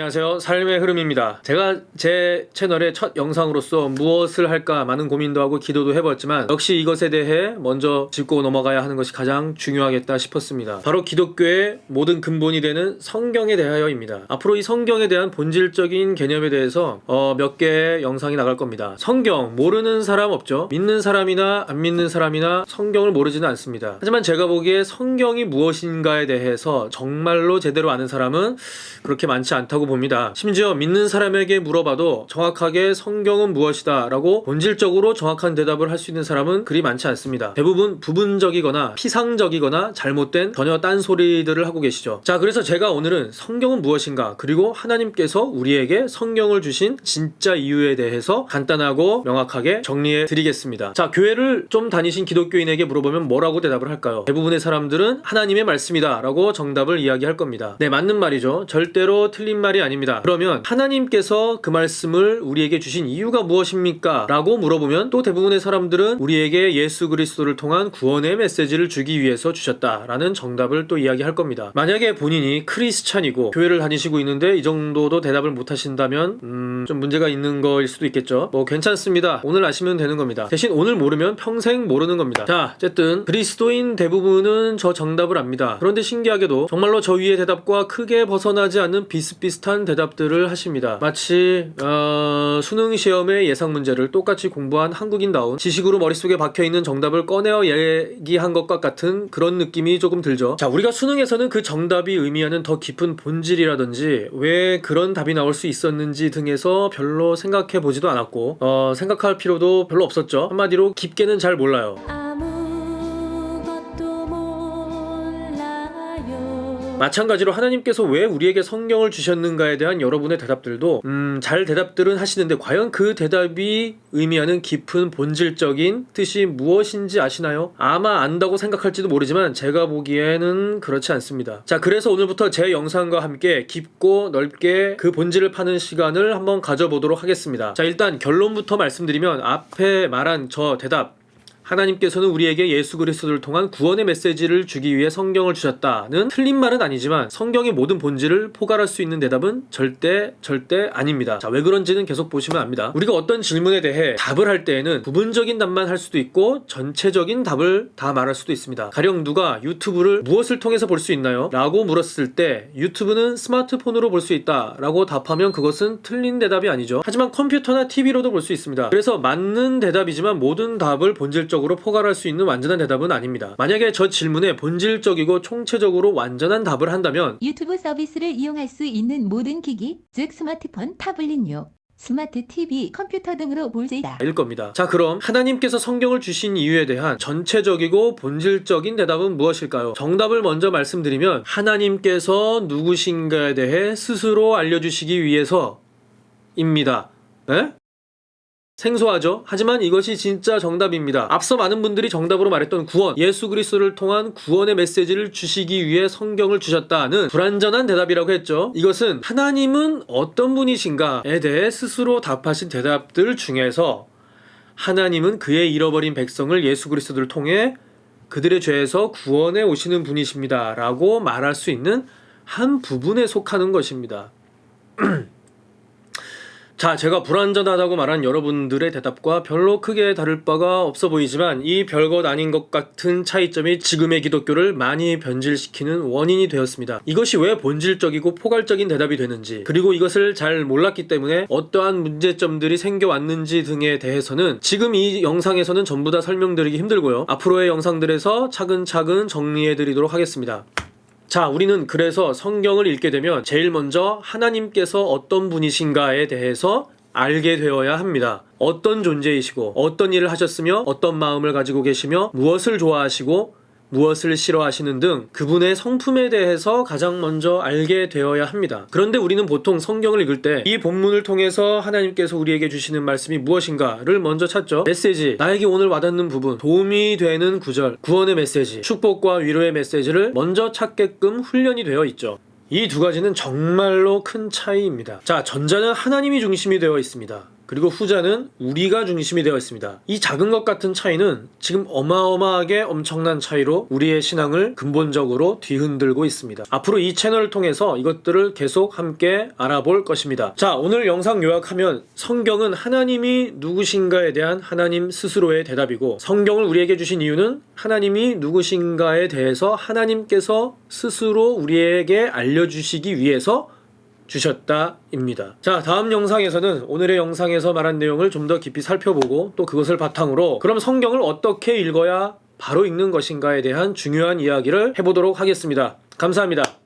안녕하세요. 삶의 흐름입니다. 제가 제 채널의 첫 영상으로서 무엇을 할까 많은 고민도 하고 기도도 해봤지만 역시 이것에 대해 먼저 짚고 넘어가야 하는 것이 가장 중요하겠다 싶었습니다. 바로 기독교의 모든 근본이 되는 성경에 대하여입니다. 앞으로 이 성경에 대한 본질적인 개념에 대해서 몇 개의 영상이 나갈 겁니다. 성경 모르는 사람 없죠. 믿는 사람이나 안 믿는 사람이나 성경을 모르지는 않습니다. 하지만 제가 보기에 성경이 무엇인가에 대해서 정말로 제대로 아는 사람은 그렇게 많지 않다고 봅니다. 심지어 믿는 사람에게 물어봐도 정확하게 성경은 무엇이다 라고 본질적으로 정확한 대답을 할 수 있는 사람은 그리 많지 않습니다. 대부분 부분적이거나 피상적이거나 잘못된 전혀 딴소리들을 하고 계시죠. 자, 그래서 제가 오늘은 성경은 무엇인가, 그리고 하나님께서 우리에게 성경을 주신 진짜 이유에 대해서 간단하고 명확하게 정리해 드리겠습니다. 자, 교회를 좀 다니신 기독교인에게 물어보면 뭐라고 대답을 할까요? 대부분의 사람들은 하나님의 말씀이다 라고 정답을 이야기할 겁니다. 네, 맞는 말이죠. 절대로 틀린 말이 아닙니다. 그러면 하나님께서 그 말씀을 우리에게 주신 이유가 무엇입니까? 라고 물어보면 또 대부분의 사람들은 우리에게 예수 그리스도를 통한 구원의 메시지를 주기 위해서 주셨다라는 정답을 또 이야기할 겁니다. 만약에 본인이 크리스찬이고 교회를 다니시고 있는데 이 정도도 대답을 못 하신다면 좀 문제가 있는 거일 수도 있겠죠. 뭐 괜찮습니다. 오늘 아시면 되는 겁니다. 대신 오늘 모르면 평생 모르는 겁니다. 자, 어쨌든 그리스도인 대부분은 저 정답을 압니다. 그런데 신기하게도 정말로 저 위의 대답과 크게 벗어나지 않는 비슷비슷한 대답들을 하십니다. 마치 수능 시험의 예상 문제를 똑같이 공부한 한국인다운 지식으로 머릿속에 박혀있는 정답을 꺼내어 얘기한 것과 같은 그런 느낌이 조금 들죠. 자, 우리가 수능에서는 그 정답이 의미하는 더 깊은 본질이라든지 왜 그런 답이 나올 수 있었는지 등에서 별로 생각해 보지도 않았고 생각할 필요도 별로 없었죠. 한마디로 깊게는 잘 몰라요. 마찬가지로 하나님께서 왜 우리에게 성경을 주셨는가에 대한 여러분의 대답들도 잘 대답들은 하시는데 과연 그 대답이 의미하는 깊은 본질적인 뜻이 무엇인지 아시나요? 아마 안다고 생각할지도 모르지만 제가 보기에는 그렇지 않습니다. 자, 그래서 오늘부터 제 영상과 함께 깊고 넓게 그 본질을 파는 시간을 한번 가져보도록 하겠습니다. 자, 일단 결론부터 말씀드리면 앞에 말한 저 대답, 하나님께서는 우리에게 예수 그리스도를 통한 구원의 메시지를 주기 위해 성경을 주셨다는 틀린 말은 아니지만 성경의 모든 본질을 포괄할 수 있는 대답은 절대 아닙니다. 자, 왜 그런지는 계속 보시면 압니다. 우리가 어떤 질문에 대해 답을 할 때에는 부분적인 답만 할 수도 있고 전체적인 답을 다 말할 수도 있습니다. 가령 누가 유튜브를 무엇을 통해서 볼 수 있나요? 라고 물었을 때 유튜브는 스마트폰으로 볼 수 있다 라고 답하면 그것은 틀린 대답이 아니죠. 하지만 컴퓨터나 TV로도 볼 수 있습니다. 그래서 맞는 대답이지만 모든 답을 본질적으로 포괄할 수 있는 완전한 대답은 아닙니다. 만약에 저 질문에 본질적이고 총체적으로 완전한 답을 한다면 유튜브 서비스를 이용할 수 있는 모든 기기, 즉 스마트폰, 타블릿요, 스마트 TV, 컴퓨터 등으로 볼 수 있다 일 겁니다. 자, 그럼 하나님께서 성경을 주신 이유에 대한 전체적이고 본질적인 대답은 무엇일까요? 정답을 먼저 말씀드리면 하나님께서 누구신가에 대해 스스로 알려주시기 위해서입니다. 에? 생소하죠? 하지만 이것이 진짜 정답입니다. 앞서 많은 분들이 정답으로 말했던 구원, 예수 그리스도를 통한 구원의 메시지를 주시기 위해 성경을 주셨다는 불완전한 대답이라고 했죠. 이것은 하나님은 어떤 분이신가에 대해 스스로 답하신 대답들 중에서 하나님은 그의 잃어버린 백성을 예수 그리스도를 통해 그들의 죄에서 구원해 오시는 분이십니다 라고 말할 수 있는 한 부분에 속하는 것입니다. 자, 제가 불완전하다고 말한 여러분들의 대답과 별로 크게 다를 바가 없어 보이지만 이 별것 아닌 것 같은 차이점이 지금의 기독교를 많이 변질시키는 원인이 되었습니다. 이것이 왜 본질적이고 포괄적인 대답이 되는지, 그리고 이것을 잘 몰랐기 때문에 어떠한 문제점들이 생겨왔는지 등에 대해서는 지금 이 영상에서는 전부 다 설명드리기 힘들고요. 앞으로의 영상들에서 차근차근 정리해드리도록 하겠습니다. 자, 우리는 그래서 성경을 읽게 되면 제일 먼저 하나님께서 어떤 분이신가에 대해서 알게 되어야 합니다. 어떤 존재이시고 어떤 일을 하셨으며 어떤 마음을 가지고 계시며 무엇을 좋아하시고 무엇을 싫어하시는 등 그분의 성품에 대해서 가장 먼저 알게 되어야 합니다. 그런데 우리는 보통 성경을 읽을 때 이 본문을 통해서 하나님께서 우리에게 주시는 말씀이 무엇인가를 먼저 찾죠. 메시지, 나에게 오늘 와닿는 부분, 도움이 되는 구절, 구원의 메시지, 축복과 위로의 메시지를 먼저 찾게끔 훈련이 되어 있죠. 이 두 가지는 정말로 큰 차이입니다. 자, 전자는 하나님이 중심이 되어 있습니다. 그리고 후자는 우리가 중심이 되어 있습니다. 이 작은 것 같은 차이는 지금 어마어마하게 엄청난 차이로 우리의 신앙을 근본적으로 뒤흔들고 있습니다. 앞으로 이 채널을 통해서 이것들을 계속 함께 알아볼 것입니다. 자, 오늘 영상 요약하면 성경은 하나님이 누구신가에 대한 하나님 스스로의 대답이고, 성경을 우리에게 주신 이유는 하나님이 누구신가에 대해서 하나님께서 스스로 우리에게 알려주시기 위해서 주셨다입니다. 자, 다음 영상에서는 오늘의 영상에서 말한 내용을 좀 더 깊이 살펴보고 또 그것을 바탕으로 그럼 성경을 어떻게 읽어야 바로 읽는 것인가에 대한 중요한 이야기를 해보도록 하겠습니다. 감사합니다.